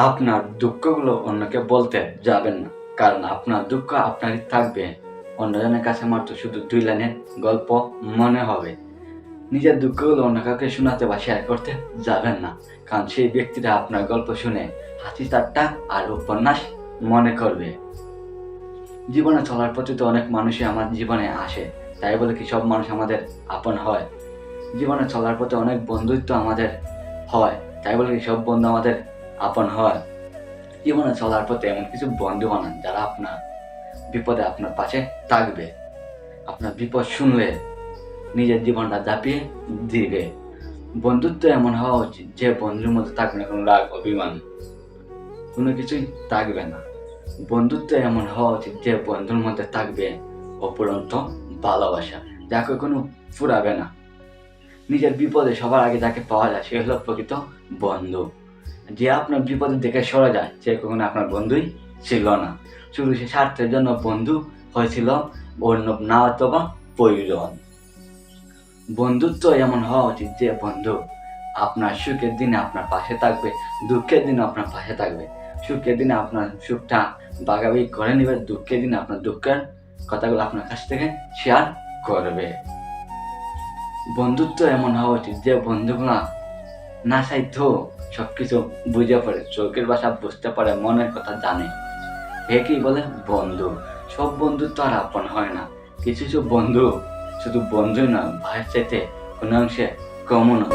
আপনার দুঃখগুলো অন্যকে বলতে যাবেন না, কারণ আপনার দুঃখ আপনারই থাকবে। অন্যজনের কাছে মাত্র শুধু 2 লাইনের গল্প মনে হবে। নিজের দুঃখগুলো অন্য কাউকে শোনাতে বা শেয়ার করতে যাবেন না, কারণ সেই ব্যক্তিটা আপনার গল্প শুনে হাসি ঠাট্টা আর উপন্যাস মনে করবে। জীবনে চলার পথে তো অনেক মানুষই আমার জীবনে আসে, তাই বলে কি সব মানুষ আমাদের আপন হয়? জীবনে চলার পথে অনেক বন্ধুত্ব আমাদের হয়, তাই বলে কি সব বন্ধু আমাদের আপন হয়? জীবনে চলার পথে এমন কিছু বন্ধু বানান যারা আপনার বিপদে আপনার পাশে থাকবে, আপনার বিপদ শুনলে নিজের জীবনটা ঝাঁপিয়ে দিবে। বন্ধুত্ব এমন হওয়া উচিত যে বন্ধুর মধ্যে থাকবে না কোনো রাগ অভিমান, কোনো কিছুই থাকবে না। বন্ধুত্ব এমন হওয়া উচিত যে বন্ধুর মধ্যে থাকবে অপুরন্ত ভালোবাসা, যা কখনো ফুরাবে না। নিজের বিপদে সবার আগে যাকে পাওয়া যায় সে হলো প্রকৃত বন্ধু। যে আপনার বিপদে দেখে সরে যায় সে কখনো আপনার বন্ধুই ছিল না, শুধু সে স্বার্থের জন্য বন্ধু হয়েছিল, অন্য না অথবা প্রয়োজন। বন্ধুত্ব এমন হওয়া উচিত যে বন্ধু আপনার সুখের দিনে আপনার পাশে থাকবে, দুঃখের দিনে আপনার পাশে থাকবে। সুখের দিনে আপনার সুখটা ভাগাভাগি করে নেবে, দুঃখের দিনে আপনার দুঃখের কথাগুলো আপনার কাছ থেকে শেয়ার করবে। বন্ধুত্ব এমন হওয়া উচিত যে বন্ধুগুলা না চাইতেও সবকিছু বুঝে পড়ে, চোখের ভাষা বুঝতে পারে, মনের কথা জানে, একেই বলে বন্ধু। সব বন্ধু তো আর আপন হয় না, কিছু কিছু বন্ধু শুধু বন্ধুই না, ভাইয়ের চাইতে কোনো অংশে কমও না।